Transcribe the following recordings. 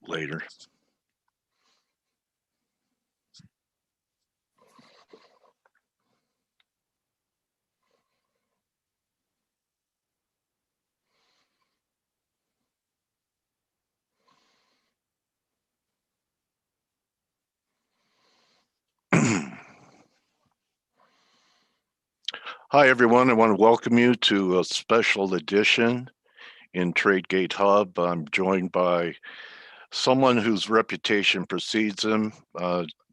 later. Hi, everyone. I want to welcome you to a special edition in TradeGate Hub. I'm joined by someone whose reputation precedes him.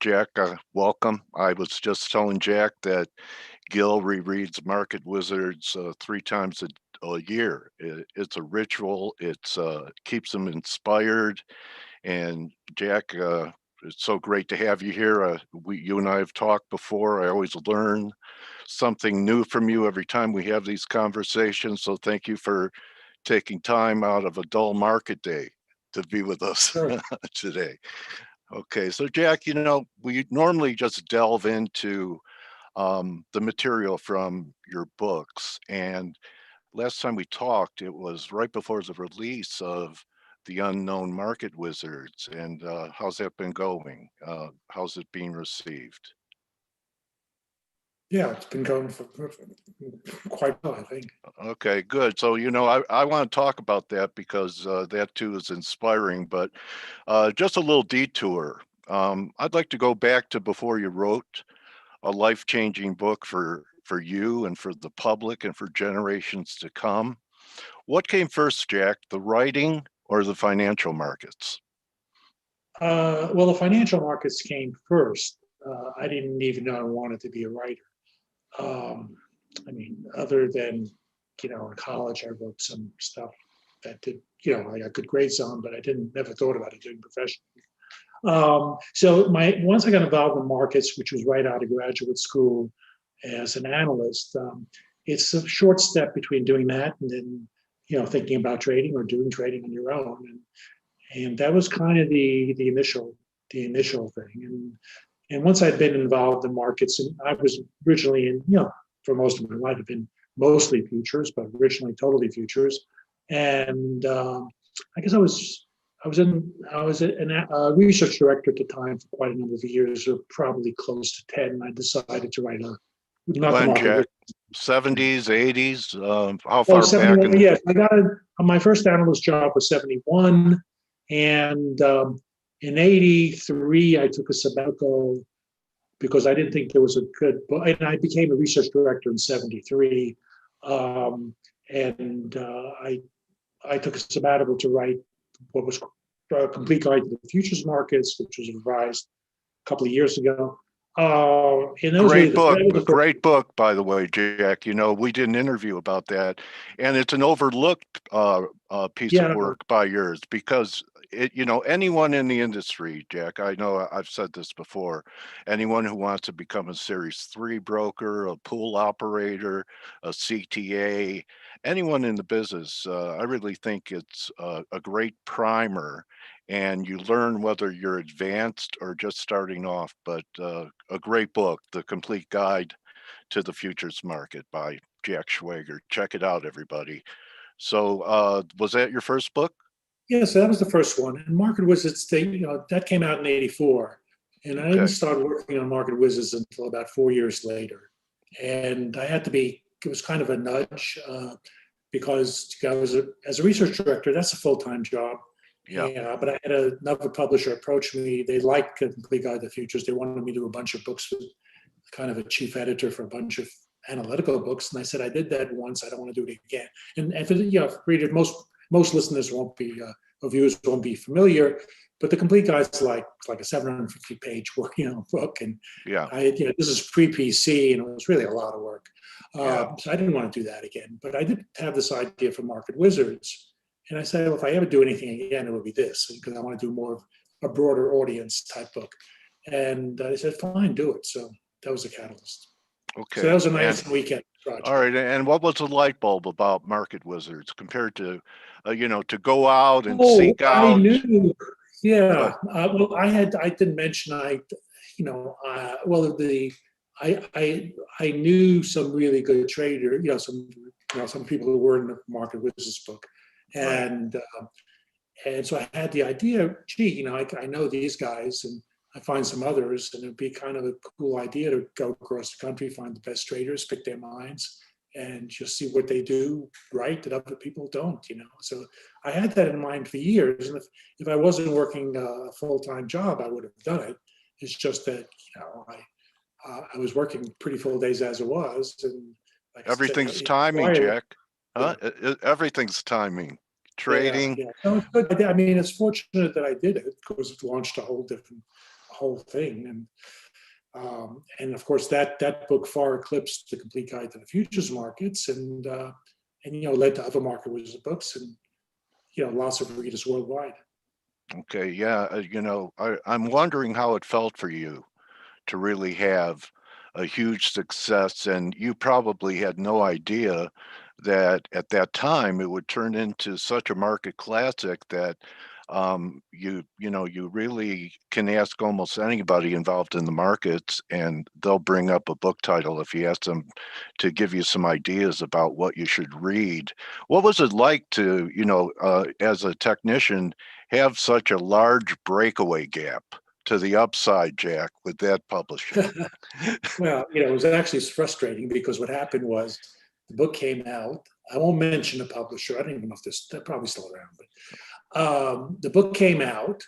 Jack, welcome. I was just telling Jack that Gil rereads Market Wizards 3 times a year. It's a ritual. It keeps him inspired. And Jack, it's so great to have you here. You and I have talked before. I always learn something new from you every time we have these conversations. So thank you for taking time out of a dull market day to be with us Sure. today. Okay, so Jack, we normally just delve into the material from your books. And last time we talked, it was right before the release of The Unknown Market Wizards. And how's that been going? How's it being received? Yeah, it's been going for quite well, I think. Okay, good. So, I want to talk about that because that too is inspiring, but just a little detour. I'd like to go back to before you wrote a life-changing book for you and for the public and for generations to come. What came first, Jack, the writing or the financial markets? Well, the financial markets came first. I didn't even know I wanted to be a writer. Other than, in college, I wrote some stuff that did, I got good grades on, but I never thought about it doing professionally. So once I got involved in markets, which was right out of graduate school as an analyst, it's a short step between doing that and then, thinking about trading or doing trading on your own. And that was kind of the initial thing. And once I'd been involved in markets, and I was originally in, for most of my life, I've been mostly futures, but originally totally futures. And I guess I was a research director at the time for quite a number of years, or probably close to 10. And I decided to write When, Jack? 70s, 80s? How far back? 71, yes. I got my first analyst job was 71. And in 83, I took a sabbatical because I didn't think there was a good book. And I became a research director in 73. I took a sabbatical to write what was a complete guide to the futures markets, which was revised a couple of years ago. Great book, by the way, Jack. We did an interview about that, and it's an overlooked piece of work by yours because anyone in the industry, Jack, I know I've said this before, anyone who wants to become a Series 3 broker, a pool operator, a CTA, anyone in the business, I really think it's a great primer. And you learn whether you're advanced or just starting off. But a great book, The Complete Guide to the Futures Market by Jack Schwager. Check it out, everybody. So was that your first book? Yes, that was the first one. And Market Wizards, that came out in 84. And I didn't start working on Market Wizards until about 4 years later. And it was kind of a nudge because as a research director, that's a full-time job. Yeah, but I had another publisher approach me. They liked Complete Guide to the Futures. They wanted me to do a bunch of books with kind of a chief editor for a bunch of analytical books. And I said, I did that once. I don't want to do it again. And for readers, most listeners won't be, or viewers won't be familiar, but the Complete Guide's like a 750-page book. And this is pre-PC, and it was really a lot of work. So I didn't want to do that again. But I did have this idea for Market Wizards. And I said, well, if I ever do anything again, it would be this, because I want to do more of a broader audience type book. And they said, fine, do it. So that was the catalyst. Okay. So that was a nice weekend project. All right. And what was the light bulb about Market Wizards compared to, to go out and seek out? I knew. Yeah. Well, I didn't mention, I knew some really good traders, some people who were in the Market Wizards book. And And so I had the idea, gee, I know these guys, and I find some others, and it'd be kind of a cool idea to go across the country, find the best traders, pick their minds, and just see what they do right that other people don't. So I had that in mind for years. And if I wasn't working a full-time job, I would have done it. It's just that, I was working pretty full days as it was. And like I said, Everything's it timing, required, Jack. yeah, Huh? Everything's timing. yeah, Trading. yeah. No, it's good. I mean, it's fortunate that I did it because it launched a whole thing. And of course, that book far eclipsed The Complete Guide to the Futures Markets, and led to other market wizard books, and lots of readers worldwide. Okay, yeah. I'm wondering how it felt for you to really have a huge success, and you probably had no idea that at that time it would turn into such a market classic that you really can ask almost anybody involved in the markets, and they'll bring up a book title if you ask them to give you some ideas about what you should read. What was it like to, as a technician, have such a large breakaway gap to the upside, Jack, with that publishing? Well, it was actually frustrating because what happened was the book came out. I won't mention the publisher. I don't even know if they're probably still around, but the book came out.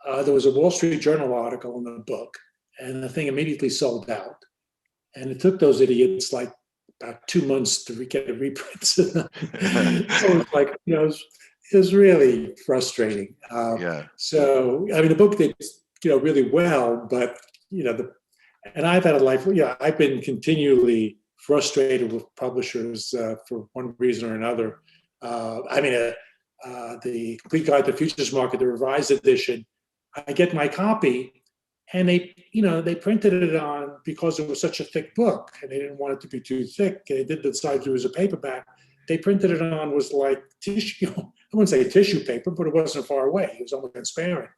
There was a Wall Street Journal article in the book, and the thing immediately sold out. And it took those idiots like about 2 months to get a reprint. So it's like, it was really frustrating. Yeah. So, I mean, the book did, really well, but, and I've had a life, I've been continually frustrated with publishers for one reason or another. The Complete Guide to the Futures Market, the revised edition, I get my copy, and they printed it on because it was such a thick book, and they didn't want it to be too thick. They did decide to do it as a paperback. They printed it on was like tissue. I wouldn't say tissue paper, but it wasn't far away. It was almost transparent.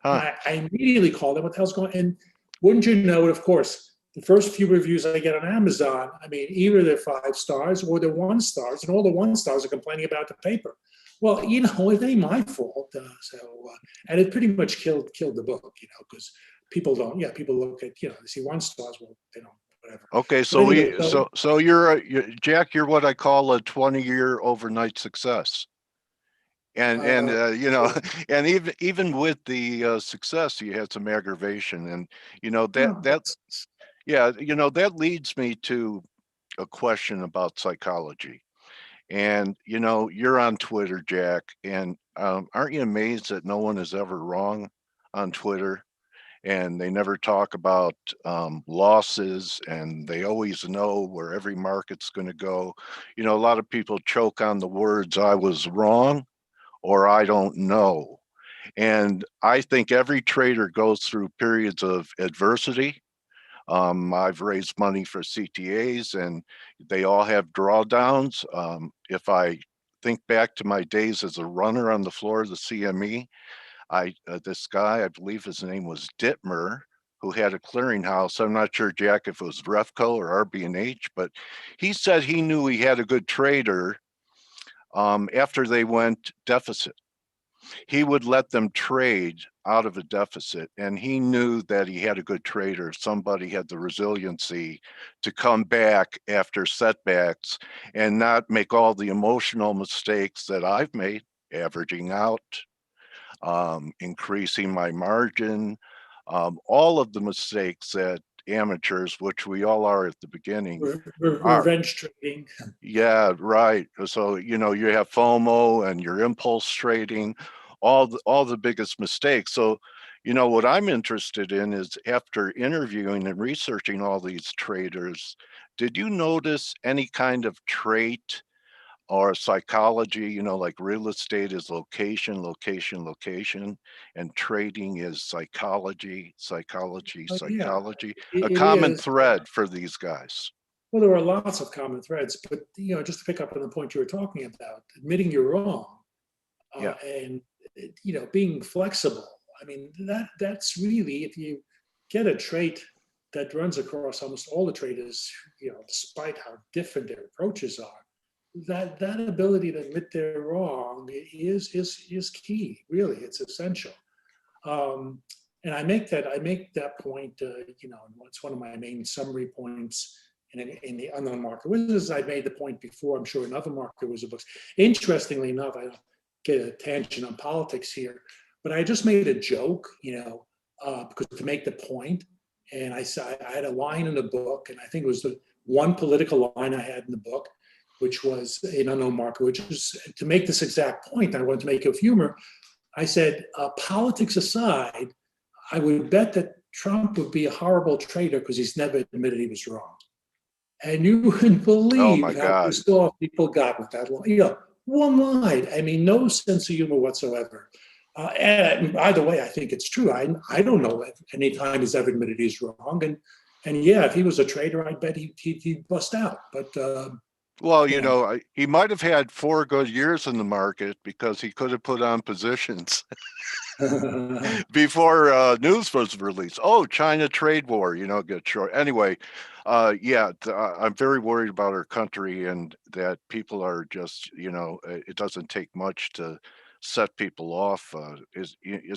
And Huh. I immediately called them, what the hell's going on? And wouldn't you know it, of course, the first few reviews I get on Amazon, I mean, either they're 5 stars or they're 1 stars, and all the 1 stars are complaining about the paper. Well, it ain't my fault. And it pretty much killed the book, because people look at, they see 1 stars, well, they don't, whatever. Okay, But anyway, so so Jack, you're what I call a 20-year overnight success. And uh, and even with the success, you had some aggravation, and no, that leads me to a question about psychology. And you're on Twitter, Jack, and aren't you amazed that no one is ever wrong on Twitter? And they never talk about losses, and they always know where every market's going to go. A lot of people choke on the words "I was wrong" or "I don't know." And I think every trader goes through periods of adversity. I've raised money for CTAs, and they all have drawdowns. If I think back to my days as a runner on the floor of the CME, this guy, I believe his name was Dittmer, who had a clearinghouse. I'm not sure, Jack, if it was Refco or RB&H, but he said he knew he had a good trader after they went deficit. He would let them trade out of a deficit, and he knew that he had a good trader if somebody had the resiliency to come back after setbacks and not make all the emotional mistakes that I've made, averaging out, increasing my margin, all of the mistakes that amateurs, which we all are at the beginning, are. revenge trading. Yeah, right. So, you have FOMO and your impulse trading, all the biggest mistakes. So, what I'm interested in is, after interviewing and researching all these traders, did you notice any kind of trait or psychology, like real estate is location, location, location, and trading is psychology, psychology, Yeah, psychology, a it common is. thread for these guys? Well, there are lots of common threads, but just to pick up on the point you were talking about, admitting you're wrong, Yeah. and being flexible. I mean, that's really, if you get a trait that runs across almost all the traders, despite how different their approaches are, that ability to admit they're wrong is key. Really, it's essential. And I make that point. It's one of my main summary points in the unknown market wizards. I made the point before. I'm sure in other market wizard books. Interestingly enough, I don't get a tangent on politics here, but I just made a joke, because to make the point. And I had a line in the book, and I think it was the one political line I had in the book, which was in unknown market, which was to make this exact point. I wanted to make it with humor. I said, politics aside, I would bet that Trump would be a horrible trader because he's never admitted he was wrong. And you wouldn't Oh believe my how God. pissed off people got with that line. One line. I mean, no sense of humor whatsoever. And by the way, I think it's true. I don't know any time he's ever admitted he's wrong. And yeah, if he was a trader, I bet he'd bust out. But well, he might have had 4 good years in the market because he could have put on positions before news was released. Oh, China trade war, get short. Anyway, I'm very worried about our country, and that people are just, it doesn't take much to set people off. It's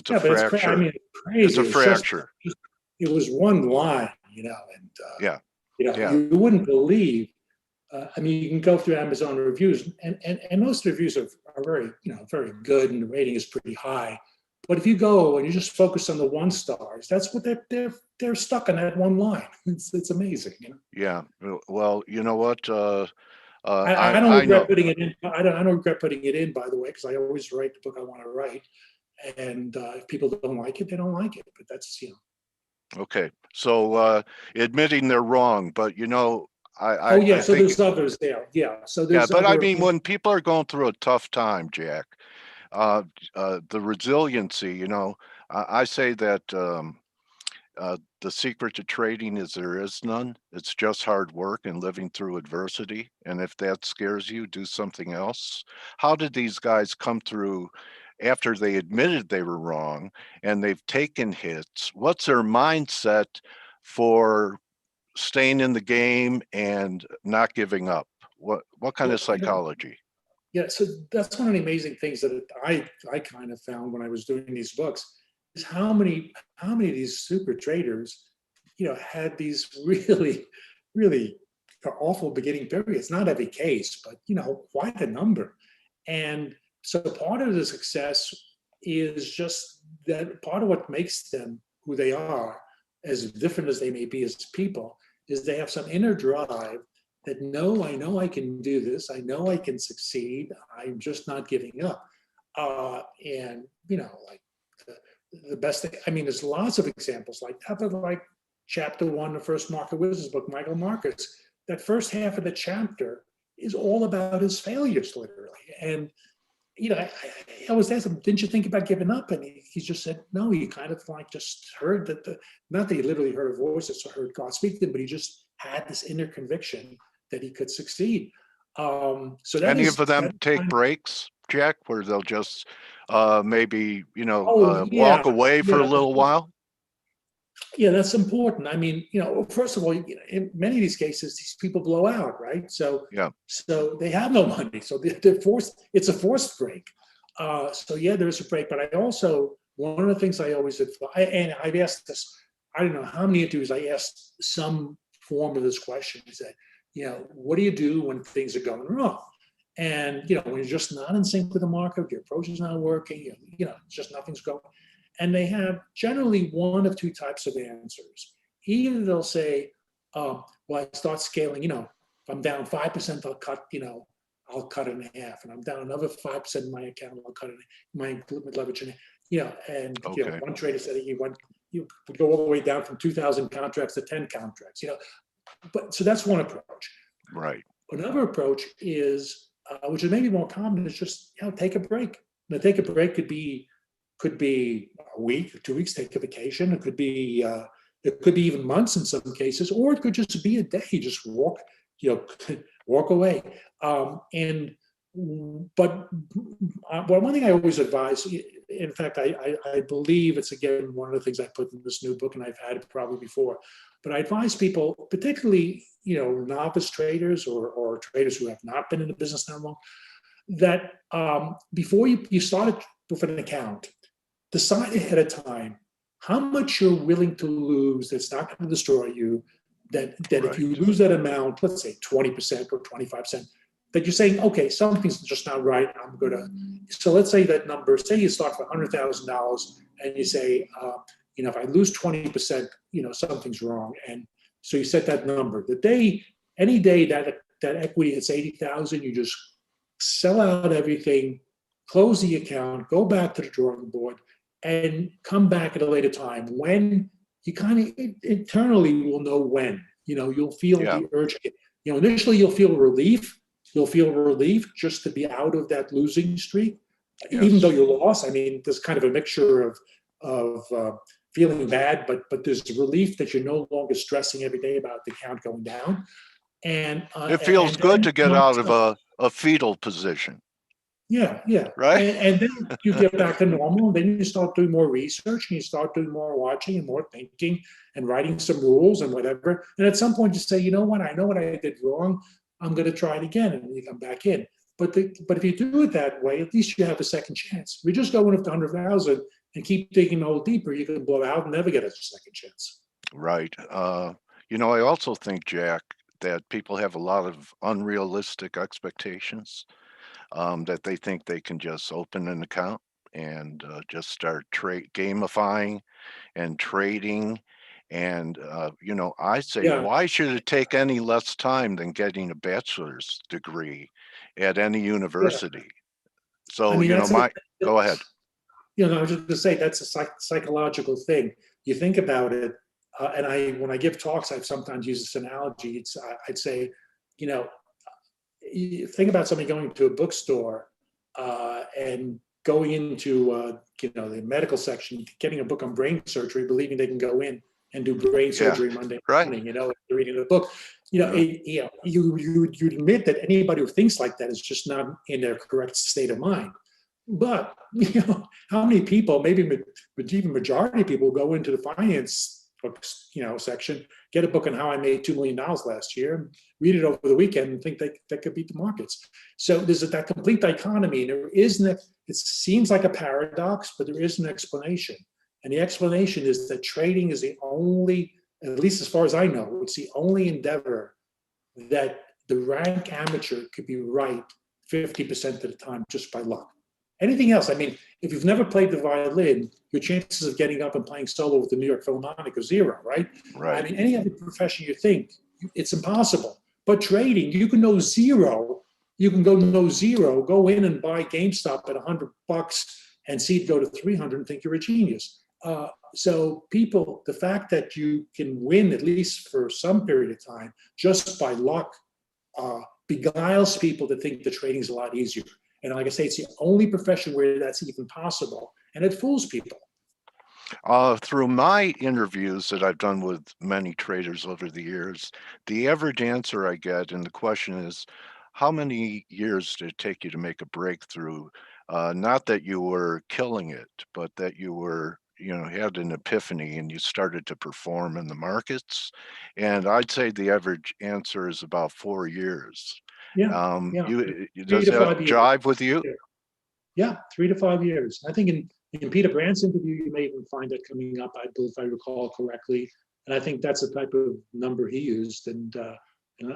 a fracture. It's crazy. It's a fracture. It was one line, and you wouldn't believe. You can go through Amazon reviews, and most reviews are very, very good, and the rating is pretty high. But if you go and you just focus on the 1 stars, that's what they're stuck on that one line. It's amazing. Yeah. Well, you know what? I don't regret putting it in. I don't regret putting it in, by the way, because I always write the book I want to write. And if people don't like it, they don't like it. But that's Okay. So admitting they're wrong, but I so think, there's others there. Yeah. So there's. but I mean, when people are going through a tough time, Jack, the resiliency, I say that the secret to trading is there is none. It's just hard work and living through adversity. And if that scares you, do something else. How did these guys come through after they admitted they were wrong and they've taken hits? What's their mindset for staying in the game and not giving up? What kind of psychology? Yeah, so that's one of the amazing things that I kind of found when I was doing these books is how many of these super traders, had these really, really awful beginning periods. Not every case, but quite a number. And so part of the success is just that part of what makes them who they are, as different as they may be as people, is they have some inner drive that I know I can do this. I know I can succeed. I'm just not giving up. And like the best thing. I mean, there's lots of examples like that. But like chapter 1, the first Market Wizards book, Michael Marcus. That first half of the chapter is all about his failures, literally. And I was asked him, didn't you think about giving up? And he just said, no. He kind of like just heard that not that he literally heard a voice or heard God speak to him, but he just had this inner conviction that he could succeed. So that any of them take breaks, Jack, where they'll just maybe walk away for a little while? Yeah, that's important. I mean, first of all, in many of these cases, these people blow out, right? So they have no money, so they're forced. It's a forced break. So yeah, there is a break. But I also, one of the things I always advise, and I've asked this, I don't know how many interviews I asked some form of this question, is that, what do you do when things are going wrong? And, when you're just not in sync with the market, your approach is not working, just nothing's going. And they have generally one of 2 types of answers. Either they'll say, well, I start scaling, if I'm down 5%, I'll cut it in half. And I'm down another 5% in my account, I'll cut it in my leverage in half. And one trader said you would go all the way down from 2,000 contracts to 10 contracts, But so that's one approach. Right. Another approach is, which is maybe more common, is just take a break. Now, take a break could be a week, 2 weeks. Take a vacation. It could be even months in some cases, or it could just be a day. Just walk away. And but well, one thing I always advise, in fact, I believe it's, again, one of the things I put in this new book, and I've had it probably before, but I advise people, particularly, novice traders or traders who have not been in the business that long, that before you start with an account, decide ahead of time how much you're willing to lose that's not going to destroy you, that if you lose that amount, let's say 20% or 25%, that you're saying, okay, something's just not right. I'm going to, so let's say that number, say you start with $100,000 and you say, if I lose 20%, something's wrong. And so you set that number. Any day that equity hits 80,000, you just sell out everything, close the account, go back to the drawing board, and come back at a later time when you kind of internally will know when. You'll feel the urge. Initially you'll feel relief. You'll feel relief just to be out of that losing streak, even though you lost. I mean, there's kind of a mixture of feeling bad, but there's relief that you're no longer stressing every day about the count going down. And it feels good to get out of a fetal position. Yeah. Right. And then you get back to normal, and then you start doing more research, and you start doing more watching and more thinking and writing some rules and whatever. And at some point you say, you know what, I know what I did wrong. I'm going to try it again, and you come back in. But if you do it that way, at least you have a second chance. If we just go in with the 100,000 and keep digging a little deeper, you can blow out and never get a second chance. Right. I also think, Jack, that people have a lot of unrealistic expectations, that they think they can just open an account and just start gamifying and trading. And, I say, why should it take any less time than getting a bachelor's degree at any university? So, I mean, go ahead. I was just going to say, that's a psychological thing. You think about it, and when I give talks, I sometimes use this analogy. I'd say, you think about somebody going to a bookstore and going into the medical section, getting a book on brain surgery, believing they can go in and do brain surgery Monday morning. Reading the book. You admit that anybody who thinks like that is just not in their correct state of mind. But how many people, maybe even majority of people, go into the finance books, section, get a book on how I made $2 million last year, read it over the weekend, and think that could beat the markets. So there's that complete dichotomy, and it seems like a paradox, but there is an explanation. And the explanation is that trading is the only, at least as far as I know, it's the only endeavor that the rank amateur could be right 50% of the time just by luck. Anything else, I mean, if you've never played the violin, your chances of getting up and playing solo with the New York Philharmonic are zero, right? Right. I mean, any other profession you think, it's impossible. But trading, you can know zero. You can go in and buy GameStop at $100 and see it go to 300 and think you're a genius. So people, the fact that you can win, at least for some period of time, just by luck, beguiles people to think the trading is a lot easier. And like I say, it's the only profession where that's even possible, and it fools people. Through my interviews that I've done with many traders over the years, the average answer I get, and the question is, how many years did it take you to make a breakthrough? Not that you were killing it, but that you were, had an epiphany and you started to perform in the markets. And I'd say the average answer is about 4 years. Yeah. Does that jive with you? Yeah, 3 to 5 years. I think in Peter Brandt's interview, you may even find that coming up, I believe, if I recall correctly. And I think that's the type of number he used. And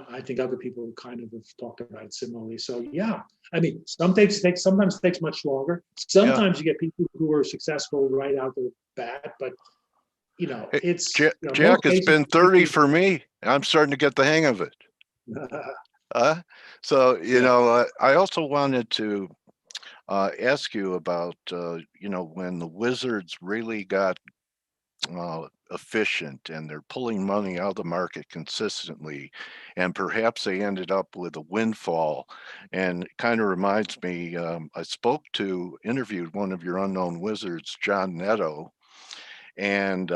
I think other people kind of have talked about it similarly. So yeah, I mean, sometimes takes much longer. Sometimes you get people who are successful right out the bat, but it's Jack, it's been 30 for me. I'm starting to get the hang of it. I also wanted to ask you about, when the Wizards really got efficient and they're pulling money out of the market consistently, and perhaps they ended up with a windfall. And it kind of reminds me, I interviewed one of your unknown wizards, John Netto, and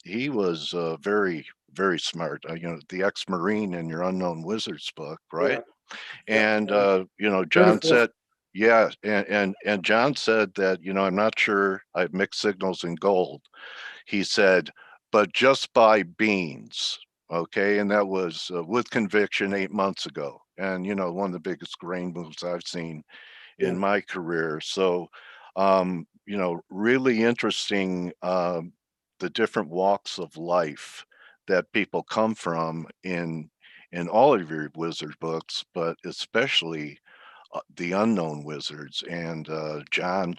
he was very very smart. The ex-Marine in your Unknown Wizards book, right? Yeah, yeah. And And third or John fourth. said, yeah, and John said that, I'm not sure I have mixed signals in gold. He said, but just buy beans. Okay. And that was with conviction 8 months ago. And, one of the biggest grain moves I've seen in Yeah, my career. So, really interesting, the different walks of life that people come from in all of your wizard books, but especially the Unknown Wizards. And John,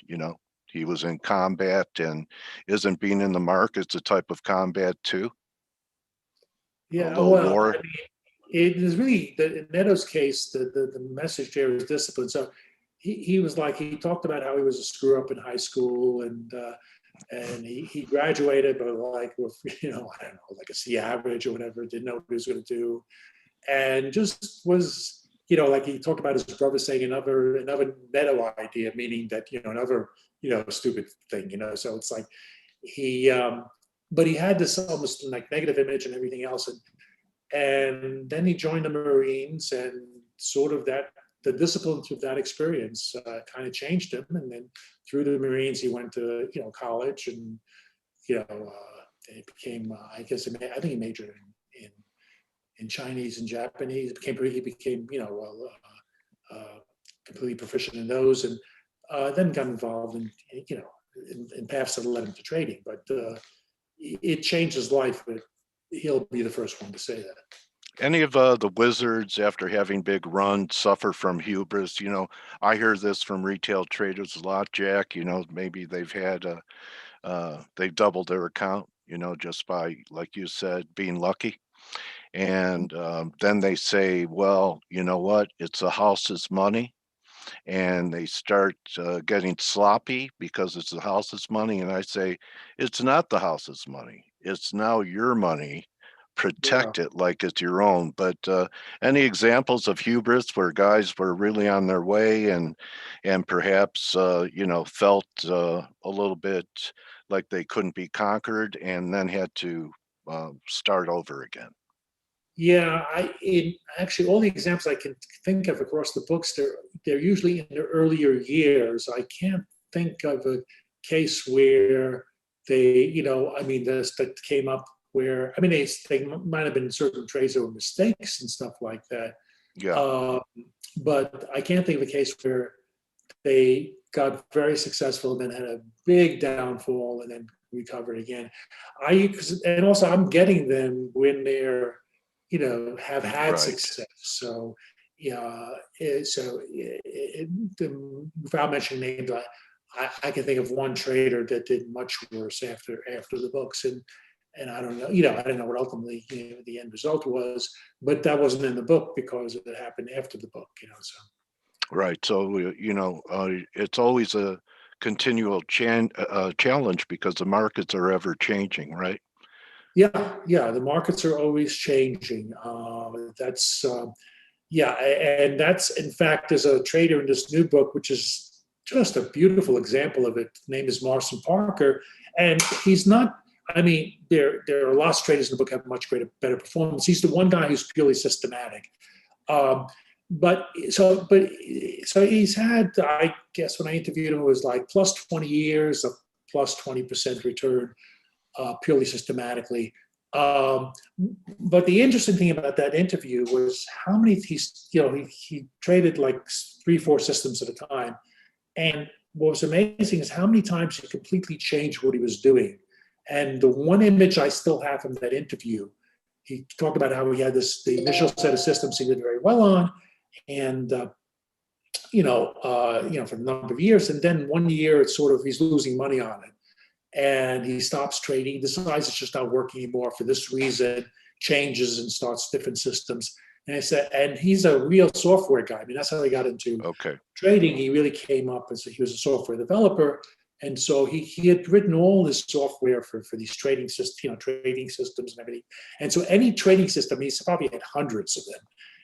he was in combat, and isn't being in the markets a type of combat too? A yeah. little Well, war? I mean, it is really in Neto's case, the message there is discipline. So he was like, he talked about how he was a screw up in high school, and he graduated, but like with, I don't know, like a C average or whatever, didn't know what he was going to do, and just was, like he talked about his brother saying another Neto idea, meaning that, another, stupid thing, so it's like he but he had this almost like negative image and everything else, and then he joined the Marines, and sort of that the discipline through that experience kind of changed him. And then through the Marines, he went to college, and it became I guess I think he majored in Chinese and Japanese. He became completely proficient in those, and then got involved in in paths that led him to trading. But it changed his life. But he'll be the first one to say that. Any of the wizards, after having big runs, suffer from hubris? I hear this from retail traders a lot, Jack. Maybe they've doubled their account, just by, like you said, being lucky. And then they say, well, you know what? It's the house's money. And they start getting sloppy because it's the house's money. And I say, it's not the house's money. It's now your money. Yeah. Protect it like it's your own. But any examples of hubris where guys were really on their way, and perhaps felt a little bit like they couldn't be conquered, and then had to start over again? Yeah, actually all the examples I can think of across the books, they're usually in the earlier years. I can't think of a case where they, I mean, this that came up where, I mean, they might have been certain trades that were mistakes and stuff like that. Yeah. Um, but I can't think of a case where they got very successful and then had a big downfall and then recovered again. And also I'm getting them when they're, have had Right. success. So yeah, without mentioning names, I can think of one trader that did much worse after the books, and I don't know, I don't know what ultimately the end result was, but that wasn't in the book because it happened after the book, So Right. So, it's always a continual challenge because the markets are ever changing, right? yeah, the markets are always changing. That's Yeah, and that's, in fact, there's a trader in this new book, which is just a beautiful example of it. His name is Marson Parker, and he's not. I mean, there are lots of traders in the book have much better performance. He's the one guy who's purely systematic. Um, but he's had, I guess, when I interviewed him, it was like plus 20 years of plus 20% return, purely systematically. Um, but the interesting thing about that interview was how many he traded like 3-4 systems at a time, and what was amazing is how many times he completely changed what he was doing. And the one image I still have from that interview, he talked about how he had the initial set of systems he did very well on, and for a number of years, and then one year it's sort of he's losing money on it and he stops trading. He decides it's just not working anymore for this reason, changes and starts different systems. And I said, and he's a real software guy. I mean, that's how he got into Okay. trading. He really came up as he was a software developer. And so he had written all this software for these trading systems, trading systems and everything. And so any trading system, he's probably had hundreds of them.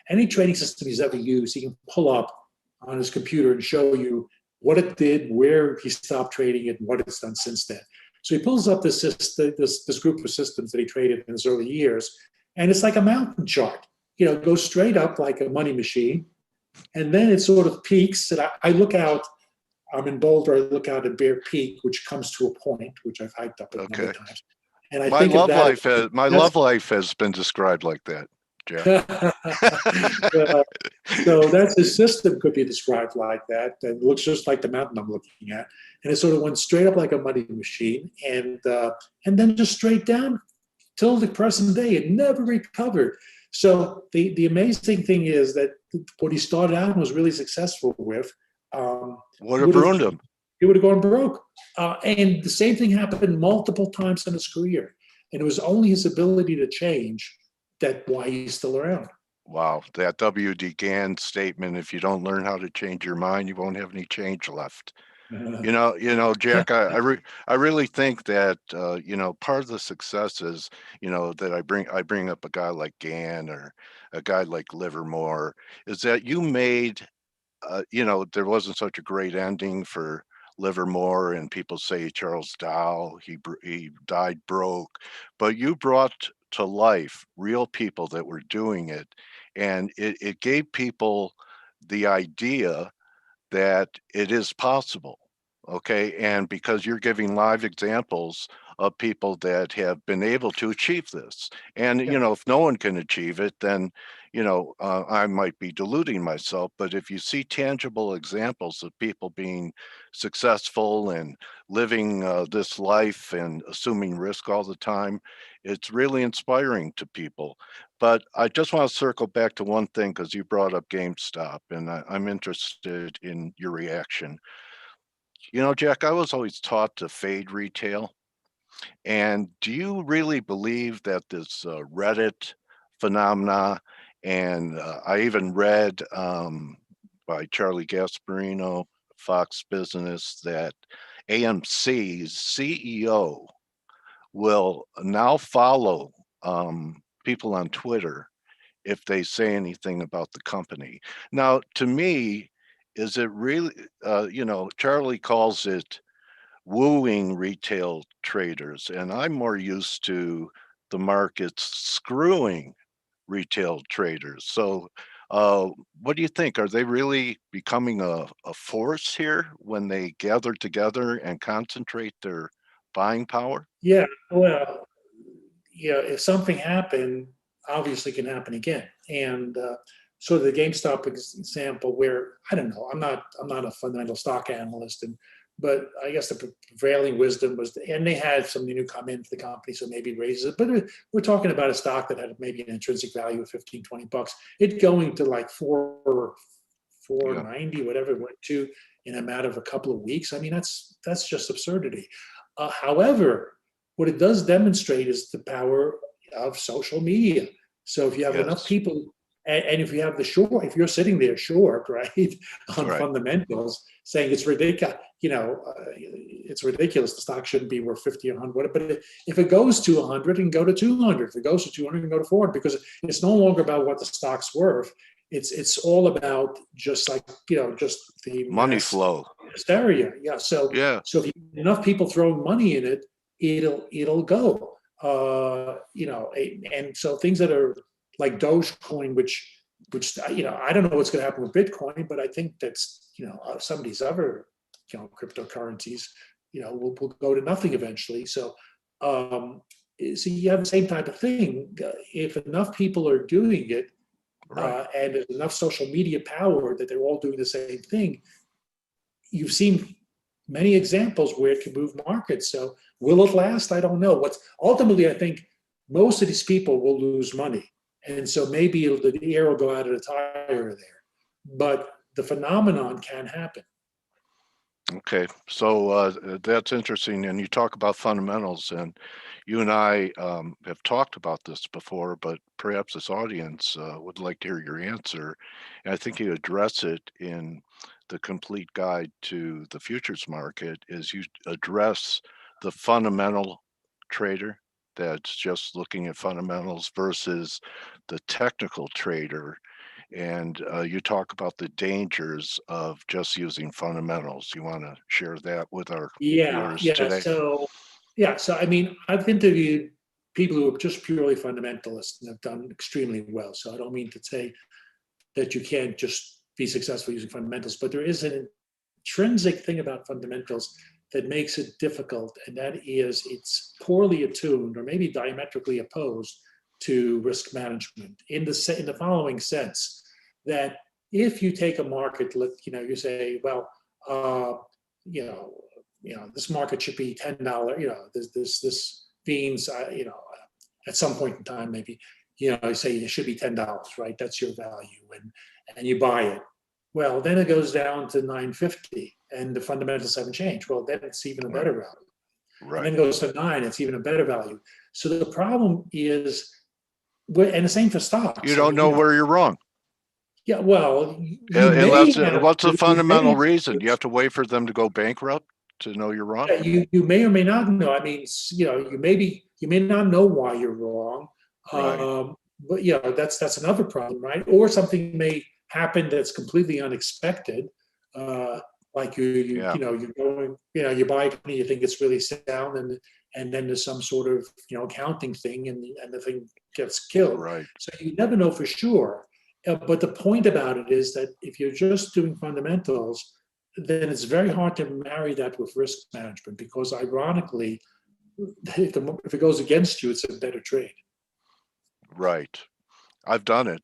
Any trading system he's ever used, he can pull up on his computer and show you what it did, where he stopped trading it, and what it's done since then. So he pulls up this group of systems that he traded in his early years, and it's like a mountain chart. It goes straight up like a money machine, and then it sort of peaks. And I look out. I'm in Boulder. I look out at Bear Peak, which comes to a point, which I've hiked up a number of times. And I My think of love that. life has love life has been described like that, Jack. So that's his system could be described like that. And it looks just like the mountain I'm looking at. And it sort of went straight up like a money machine, and then just straight down till the present day. It never recovered. So the amazing thing is that what he started out and was really successful with would have ruined him. He would have gone broke. And the same thing happened multiple times in his career. And it was only his ability to change that why he's still around. Wow, that W.D. Gann statement, if you don't learn how to change your mind, you won't have any change left. Jack, I really think that, part of the success is, that I bring up a guy like Gann or a guy like Livermore, is that you made, there wasn't such a great ending for Livermore, and people say Charles Dow, he died broke, but you brought to life real people that were doing it, and it gave people the idea that it is possible. Okay. And because you're giving live examples of people that have been able to achieve this. And, if no one can achieve it, then, I might be deluding myself. But if you see tangible examples of people being successful and living this life and assuming risk all the time, it's really inspiring to people. But I just want to circle back to one thing, because you brought up GameStop, and I'm interested in your reaction. Jack, I was always taught to fade retail. And do you really believe that this Reddit phenomena, and I even read by Charlie Gasparino, Fox Business, that AMC's CEO will now follow people on Twitter if they say anything about the company. Now, to me, is it really, Charlie calls it wooing retail traders, and I'm more used to the markets screwing retail traders. So, what do you think? Are they really becoming a force here when they gather together and concentrate their buying power? Yeah, well, if something happened, obviously can happen again. And so the GameStop example, where I don't know, I'm not a fundamental stock analyst, but I guess the prevailing wisdom was, and they had some new come into the company, so maybe raises it. But we're talking about a stock that had maybe an intrinsic value of 15, 20 bucks. It going to like 490, whatever it went to in a matter of a couple of weeks. I mean, that's just absurdity. However, what it does demonstrate is the power of social media. So if you have enough people, and if you have if you're sitting there short, right, on fundamentals, saying it's ridiculous, it's ridiculous, the stock shouldn't be worth 50 or 100, but if it goes to 100, it can go to 200. If it goes to 200, it can go to 400, because it's no longer about what the stock's worth. It's all about just just the money flow, hysteria. So if you have enough people throwing money in it, it'll go. And so things that are like Dogecoin, which I don't know what's going to happen with Bitcoin, but I think that's some of these other cryptocurrencies will go to nothing eventually. So you have the same type of thing. If enough people are doing it, and there's enough social media power that they're all doing the same thing, you've seen many examples where it can move markets. So will it last? I don't know. Ultimately, I think most of these people will lose money. And so maybe the air will go out of the tire there. But the phenomenon can happen. Okay, so that's interesting. And you talk about fundamentals, and you and I have talked about this before, but perhaps this audience would like to hear your answer. And I think you address it in the complete guide to the futures market, is you address the fundamental trader that's just looking at fundamentals versus the technical trader. And you talk about the dangers of just using fundamentals. You want to share that with our viewers today? So Yeah, so I mean, I've interviewed people who are just purely fundamentalists and have done extremely well. So I don't mean to say that you can't just be successful using fundamentals, but there is an intrinsic thing about fundamentals that makes it difficult, and that is it's poorly attuned or maybe diametrically opposed to risk management in the following sense that if you take a market, you say, well, uh, you know, this market should be $10. This means, at some point in time, maybe, you say it should be $10, right? That's your value, and you buy it. Well, then it goes down to 9.50, and the fundamentals haven't changed. Well, then it's even a better value. Right. And then it goes to 9, it's even a better value. So the problem is, and the same for stocks. You don't know where you're wrong. Yeah, well, What's the fundamental reason? You have to wait for them to go bankrupt to know you're wrong? Yeah, you may or may not know. I mean, you may not know why you're wrong. Right. But that's another problem, right? Or something may happen that's completely unexpected. Like Yeah. you're going, you buy a company, you think it's really sound, and then there's some sort of accounting thing, and the thing gets killed. Right. So you never know for sure. But the point about it is that if you're just doing fundamentals, then it's very hard to marry that with risk management, because ironically, if it goes against you, it's a better trade. Right. I've done it.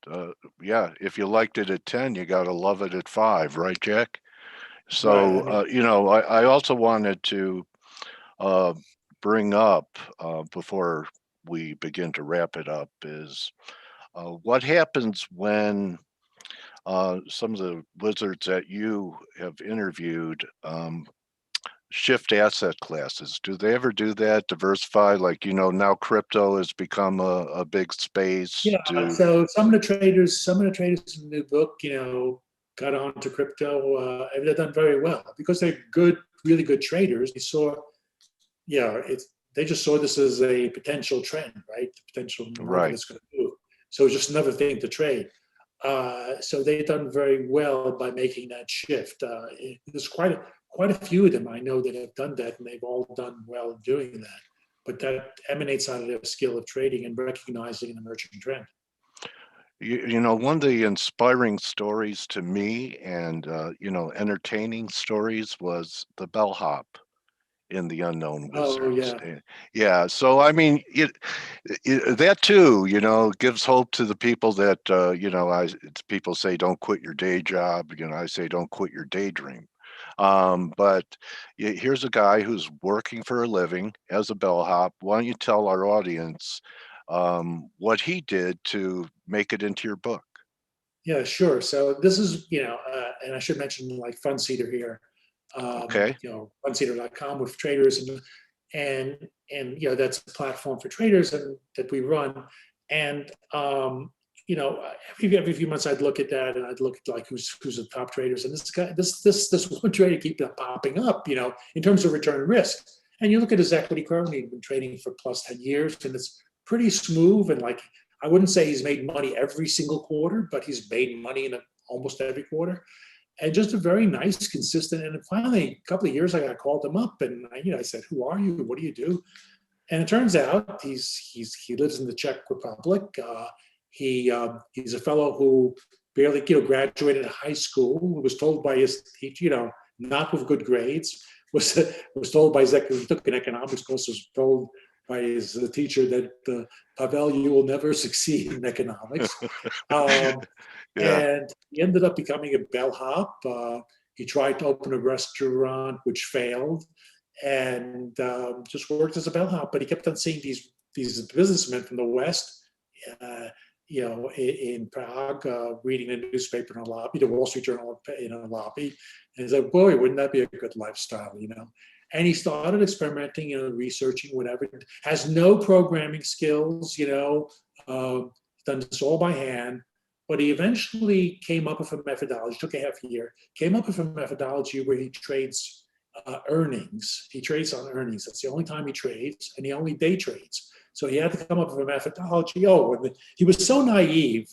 Yeah. If you liked it at 10, you got to love it at 5, right, Jack? Right. So, I mean, I also wanted to uh, bring up before we begin to wrap it up is what happens when some of the wizards that you have interviewed shift asset classes. Do they ever do that? Diversify? Like, now crypto has become a big space. so some of the traders in the new book, got onto crypto, and they've done very well because they're good, really good traders. They just saw this as a potential trend, right? The potential market Right. that's going to move. So it's just another thing to trade. So they've done very well by making that shift. There's quite a few of them I know that have done that, and they've all done well in doing that. But that emanates out of their skill of trading and recognizing an emerging trend. One of the inspiring stories to me and, entertaining stories was the bellhop in the Unknown Oh Wizards. yeah, Yeah. So, I mean, that too, gives hope to the people that, people say, don't quit your day job. I say, don't quit your daydream. But here's a guy who's working for a living as a bellhop. Why don't you tell our audience what he did to make it into your book? yeah, sure. So this is, and I should mention like Cedar here, Okay. fundcedar.com with traders and that's a platform for traders and that we run. And every few months I'd look at that and I'd look at like who's the top traders, and this one trader keeps popping up, in terms of return risk. And you look at his equity curve, and he's been trading for plus 10 years, and it's pretty smooth. And like, I wouldn't say he's made money every single quarter, but he's made money in almost every quarter. And just a very nice, consistent. And finally, a couple of years ago, I called him up and I said, "Who are you? What do you do?" And it turns out he lives in the Czech Republic. He's a fellow who barely graduated high school. Who was told by his teacher, not with good grades. Was told by his, he took an economics course. Was told by his teacher that Pavel, you will never succeed in economics. Yeah. And he ended up becoming a bellhop. He tried to open a restaurant, which failed, and just worked as a bellhop. But he kept on seeing these businessmen from the West, in Prague, reading the newspaper in a lobby, the Wall Street Journal in a lobby, and he's like, "Boy, wouldn't that be a good lifestyle?" And he started experimenting, researching, whatever. Has no programming skills, done this all by hand. But he eventually came up with a methodology, took a half a year, came up with a methodology where he trades earnings. He trades on earnings. That's the only time he trades, and he only day trades. So he had to come up with a methodology. He was so naive.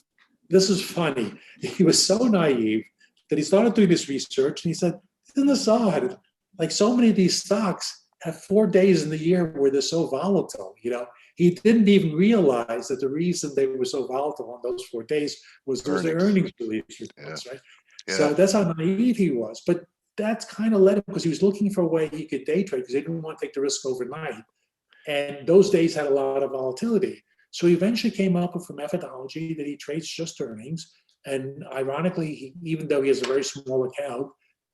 This is funny. He was so naive that he started doing this research, and he said, "Isn't this odd? Like so many of these stocks, have 4 days in the year where they're so volatile. He didn't even realize that the reason they were so volatile on those 4 days was those the earnings release reports, right? So that's how naive he was. But that's kind of led him, because he was looking for a way he could day trade, because he didn't want to take the risk overnight. And those days had a lot of volatility. So he eventually came up with a methodology that he trades just earnings. And ironically, even though he has a very small account,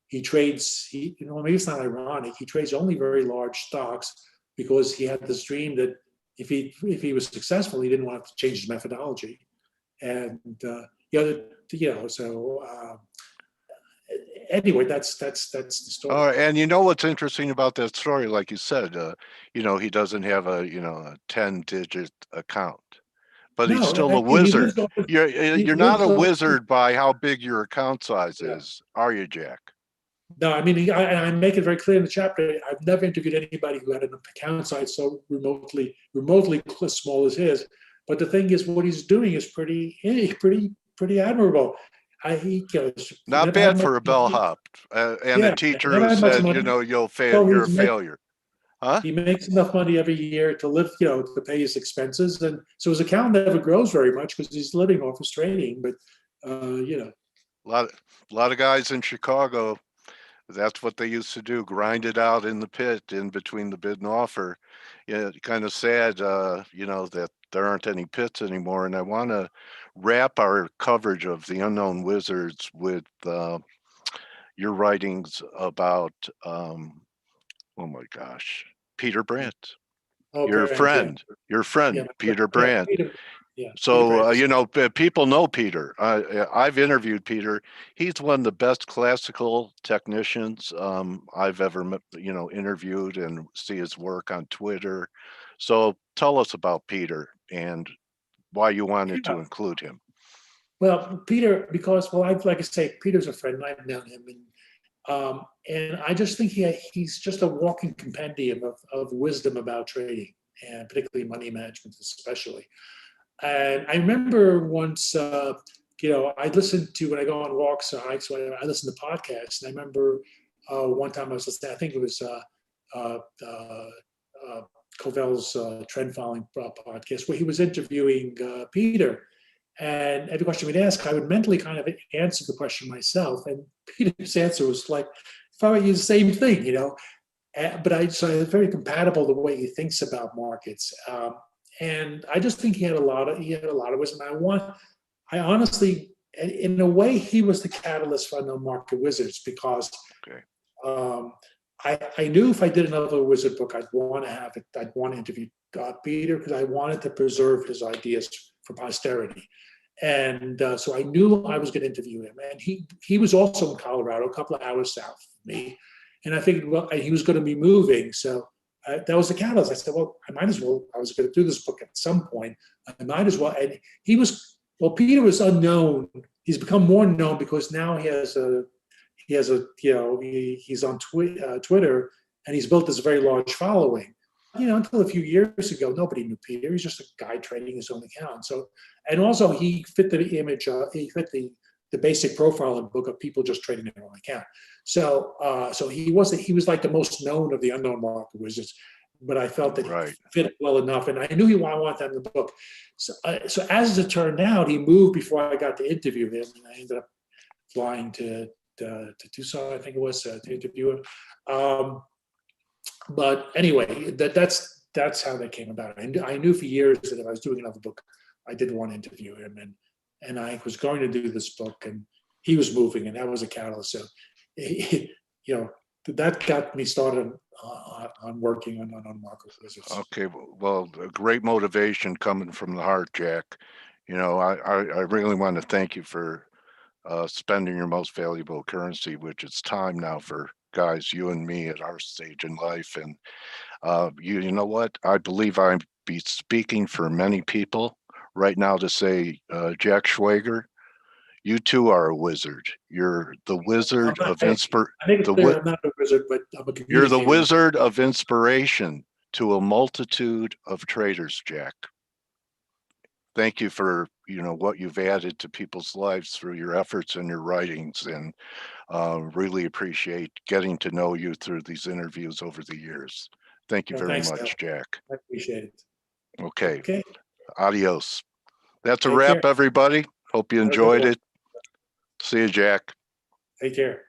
he trades, maybe it's not ironic, he trades only very large stocks, because he had this dream that if he was successful, he didn't want to change his methodology. And anyway, that's the story. And what's interesting about that story, like you said, he doesn't have a 10-digit account, but he's still a wizard. You're not a wizard by how big your account size is, are you, Jack? No, I mean, I make it very clear in the chapter. I've never interviewed anybody who had an account size so remotely small as his. But the thing is, what he's doing is pretty admirable. Not bad for a bellhop, and a teacher who said, you're a failure. Huh? He makes enough money every year to live, to pay his expenses, and so his account never grows very much because he's living off his trading. But a lot of guys in Chicago, that's what they used to do, grind it out in the pit in between the bid and offer. Kind of sad, that there aren't any pits anymore. And I want to wrap our coverage of the Unknown Wizards with your writings about, oh my gosh, Peter Brandt, your friend, Peter Brandt. So, people know Peter. I've interviewed Peter. He's one of the best classical technicians I've ever, interviewed, and see his work on Twitter. So tell us about Peter and why you wanted to include him. Well, Peter, because, like I say, Peter's a friend. I've known him. And I just think he's just a walking compendium of wisdom about trading, and particularly money management especially. And I remember once, I listened to, when I go on walks or hikes, whatever, I listen to podcasts. And I remember one time I was listening, I think it was Covell's trend following podcast, where he was interviewing Peter. And every question we'd ask, I would mentally kind of answer the question myself. And Peter's answer was like, probably the same thing, But so it's very compatible the way he thinks about markets. And I just think he had a lot of wisdom. I honestly, in a way, he was the catalyst for Unknown Market Wizards, because I knew if I did another wizard book, I'd want to interview Peter, because I wanted to preserve his ideas for posterity. And so I knew I was going to interview him. And he was also in Colorado, a couple of hours south of me. And I figured, he was going to be moving. So that was the catalyst. I said, I might as well. I was going to do this book at some point. I might as well. And Peter was unknown. He's become more known because now he's on Twitter, and he's built this very large following. Until a few years ago, nobody knew Peter. He's just a guy trading his own account. So, and also he fit the image. He fit the basic profile in the book of people just trading their own account. So, he was like the most known of the Unknown Market Wizards, but I felt that he fit well enough, and I knew I wanted that in the book. So as it turned out, he moved before I got to interview him, and I ended up flying to Tucson, I think it was, to interview him. But anyway, that's how that came about. I knew for years that if I was doing another book, I did want to interview him, and I was going to do this book, and he was moving, and that was a catalyst. So, that got me started on working on Market Wizards. Okay, well, a great motivation coming from the heart, Jack. I really want to thank you for spending your most valuable currency, which is time now for guys, you and me at our stage in life. And you know what? I believe I'd be speaking for many people right now to say, Jack Schwager, you too are a wizard. You're the wizard of inspiration. I think I'm not a wizard, but I'm a communicator. You're the wizard of inspiration to a multitude of traders, Jack. Thank you for, what you've added to people's lives through your efforts and your writings, and really appreciate getting to know you through these interviews over the years. Thank you Well, very thanks, Al. much, Jack. I appreciate it. Okay, Okay, adios. That's a take wrap, care. everybody. Hope you Have a good enjoyed one. it. See you, Jack. Take care.